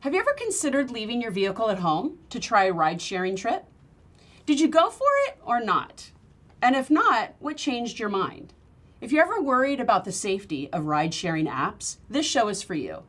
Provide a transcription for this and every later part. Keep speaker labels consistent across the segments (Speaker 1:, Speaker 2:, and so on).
Speaker 1: Have you ever considered leaving your vehicle at home to try a ride-sharing trip? Did you go for it or not? And if not, what changed your mind? If you're ever worried about the safety of ride-sharing apps, this show is for you.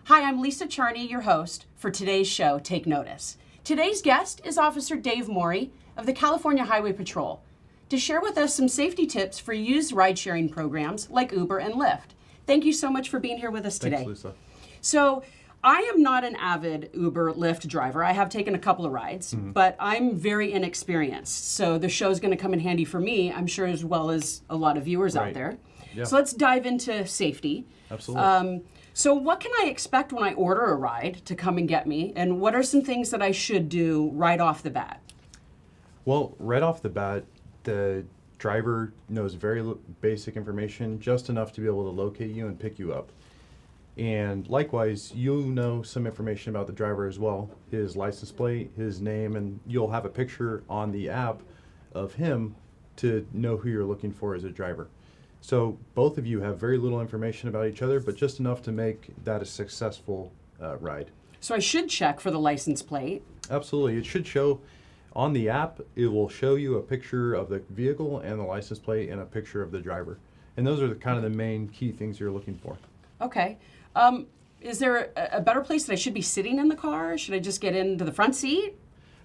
Speaker 1: Hi, I'm Lisa Charney, your host for today's show, Take Notice. Today's guest is Officer Dave Morey of the California Highway Patrol to share with us some safety tips for used ride-sharing programs like Uber and Lyft. Thank you so much for being here with us today.
Speaker 2: Thanks, Lisa.
Speaker 1: So, I am not an avid Uber, Lyft driver. I have taken a couple of rides, but I'm very inexperienced. So the show's going to come in handy for me, I'm sure, as well as a lot of viewers out there.
Speaker 2: Yeah.
Speaker 1: So let's dive into safety.
Speaker 2: Absolutely.
Speaker 1: So what can I expect when I order a ride to come and get me? And what are some things that I should do right off the bat?
Speaker 2: Well, right off the bat, the driver knows very basic information, just enough to be able to locate you and pick you up. And likewise, you'll know some information about the driver as well, his license plate, his name, and you'll have a picture on the app of him to know who you're looking for as a driver. So both of you have very little information about each other, but just enough to make that a successful ride.
Speaker 1: So I should check for the license plate.
Speaker 2: Absolutely. It should show on the app, it will show you a picture of the vehicle and the license plate and a picture of the driver. And those are the main key things you're looking for.
Speaker 1: Okay. Is there a better place that I should be sitting in the car? Should I just get into the front seat?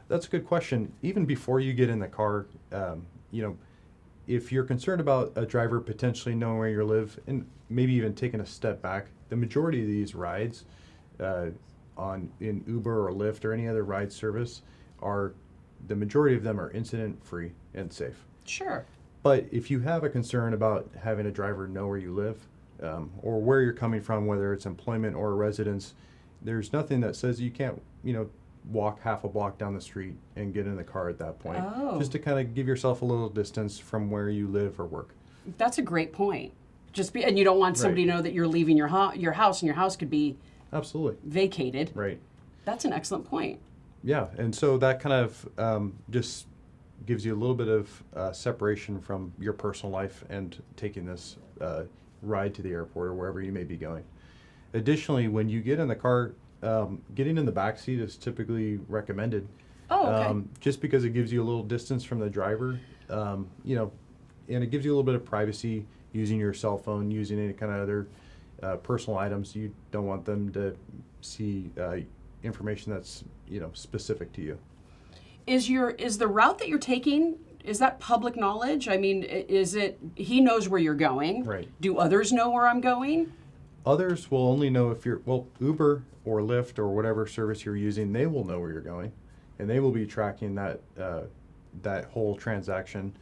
Speaker 2: That's a good question. Even before you get in the car, if you're concerned about a driver potentially knowing where you live and maybe even taking a step back, the majority of these rides in Uber or Lyft or any other ride service the majority of them are incident-free and safe.
Speaker 1: Sure.
Speaker 2: But if you have a concern about having a driver know where you live, or where you're coming from, whether it's employment or residence, there's nothing that says you can't, walk half a block down the street and get in the car at that point.
Speaker 1: Oh.
Speaker 2: Just to kind of give yourself a little distance from where you live or work.
Speaker 1: That's a great point. And you don't want somebody to know that you're leaving your house, and your house could be
Speaker 2: absolutely
Speaker 1: vacated.
Speaker 2: Right.
Speaker 1: That's an excellent point.
Speaker 2: Yeah, and so that kind of just gives you a little bit of separation from your personal life and taking this ride to the airport or wherever you may be going. Additionally, when you get in the car, getting in the back seat is typically recommended.
Speaker 1: Oh, okay.
Speaker 2: Just because it gives you a little distance from the driver, and it gives you a little bit of privacy using your cell phone, using any kind of other personal items. You don't want them to see information that's specific to you.
Speaker 1: Is the route that you're taking, is that public knowledge? I mean, he knows where you're going?
Speaker 2: Right.
Speaker 1: Do others know where I'm going?
Speaker 2: Others will only know if Uber or Lyft or whatever service you're using, they will know where you're going, and they will be tracking that whole transaction.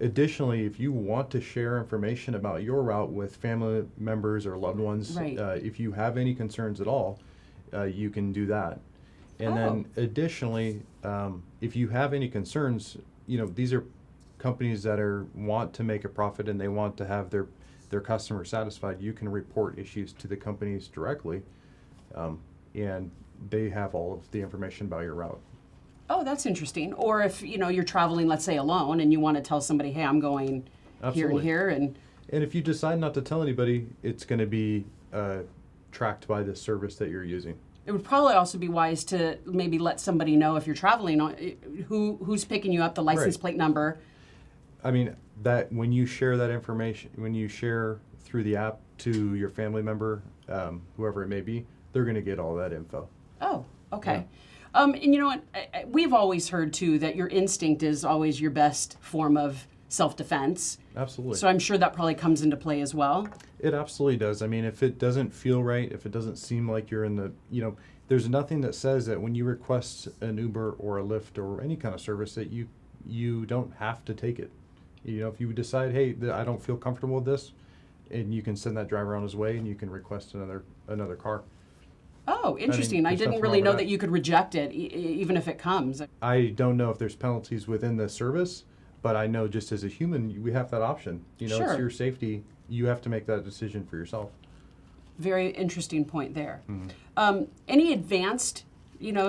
Speaker 2: Additionally, if you want to share information about your route with family members or loved ones,
Speaker 1: right.
Speaker 2: If you have any concerns at all, you can do that. And then additionally, if you have any concerns, these are companies that want to make a profit and they want to have their customers satisfied. You can report issues to the companies directly, and they have all of the information about your route.
Speaker 1: Oh, that's interesting. Or if you're traveling, let's say alone, and you want to tell somebody, hey, I'm going
Speaker 2: Absolutely.
Speaker 1: here and here,
Speaker 2: and if you decide not to tell anybody, it's going to be tracked by the service that you're using.
Speaker 1: It would probably also be wise to maybe let somebody know if you're traveling, who's picking you up, the license plate number.
Speaker 2: I mean, that when you share that information, when you share through the app to your family member, whoever it may be, they're going to get all that info.
Speaker 1: Oh, okay.
Speaker 2: Yeah.
Speaker 1: And you know what? We've always heard, too, that your instinct is always your best form of self-defense.
Speaker 2: Absolutely.
Speaker 1: So I'm sure that probably comes into play as well.
Speaker 2: It absolutely does. I mean, if it doesn't feel right, if it doesn't seem like you're in the, there's nothing that says that when you request an Uber or a Lyft or any kind of service that you don't have to take it. If you decide, hey, I don't feel comfortable with this, and you can send that driver on his way and you can request another car.
Speaker 1: Oh, interesting. I didn't really know that you could reject it even if it comes.
Speaker 2: I don't know if there's penalties within the service, but I know just as a human, we have that option.
Speaker 1: Sure.
Speaker 2: It's your safety. You have to make that decision for yourself.
Speaker 1: Very interesting point there.
Speaker 2: Mm-hmm.
Speaker 1: Any advanced,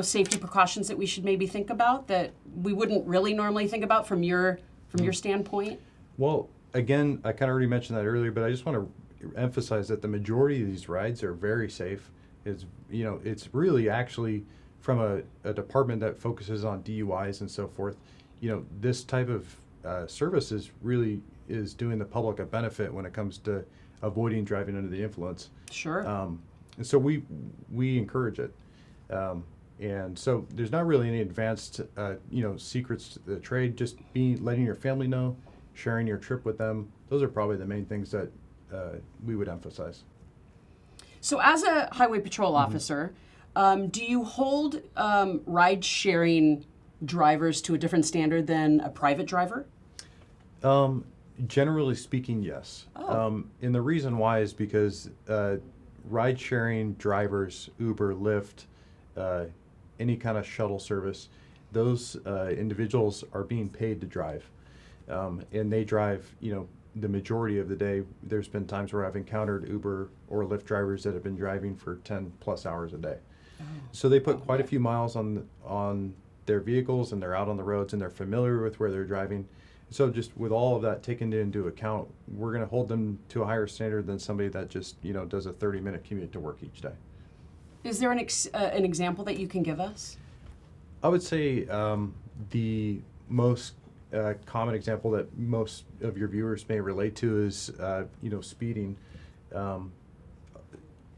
Speaker 1: safety precautions that we should maybe think about that we wouldn't really normally think about from your standpoint?
Speaker 2: Well, again, I kind of already mentioned that earlier, but I just want to emphasize that the majority of these rides are very safe. It's really actually from a department that focuses on DUIs and so forth. This type of service is doing the public a benefit when it comes to avoiding driving under the influence.
Speaker 1: Sure.
Speaker 2: And so we encourage it. And so there's not really any advanced, secrets to the trade. Just letting your family know, sharing your trip with them. Those are probably the main things that we would emphasize.
Speaker 1: So as a highway patrol officer, do you hold ride-sharing drivers to a different standard than a private driver?
Speaker 2: Generally speaking, yes.
Speaker 1: Oh.
Speaker 2: And the reason why is because ride-sharing drivers, Uber, Lyft, any kind of shuttle service, those individuals are being paid to drive. And they drive, the majority of the day. There's been times where I've encountered Uber or Lyft drivers that have been driving for 10 plus hours a day. Oh. So they put quite a few miles on their vehicles, and they're out on the roads, and they're familiar with where they're driving. So just with all of that taken into account, we're going to hold them to a higher standard than somebody that just, does a 30-minute commute to work each day.
Speaker 1: Is there an example that you can give us?
Speaker 2: I would say the most common example that most of your viewers may relate to is, speeding.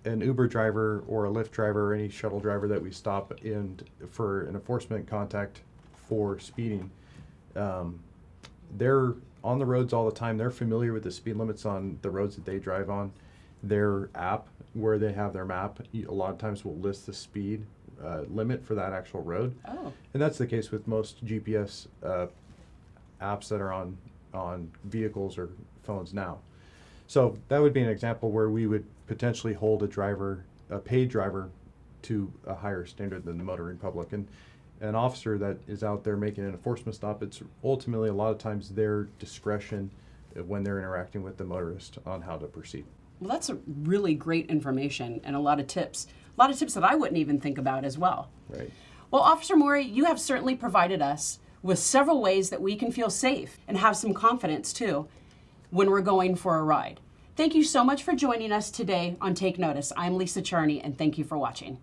Speaker 2: An Uber driver or a Lyft driver or any shuttle driver that we stop in for an enforcement contact for speeding, they're on the roads all the time. They're familiar with the speed limits on the roads that they drive on. Their app, where they have their map, a lot of times will list the speed limit for that actual road.
Speaker 1: Oh.
Speaker 2: And that's the case with most GPS apps that are on vehicles or phones now. So that would be an example where we would potentially hold a paid driver, to a higher standard than the motoring public. And an officer that is out there making an enforcement stop, it's ultimately a lot of times their discretion when they're interacting with the motorist on how to proceed.
Speaker 1: Well, that's a really great information and a lot of tips. A lot of tips that I wouldn't even think about as well.
Speaker 2: Right.
Speaker 1: Well, Officer Morey, you have certainly provided us with several ways that we can feel safe and have some confidence too when we're going for a ride. Thank you so much for joining us today on Take Notice. I'm Lisa Charney, and thank you for watching.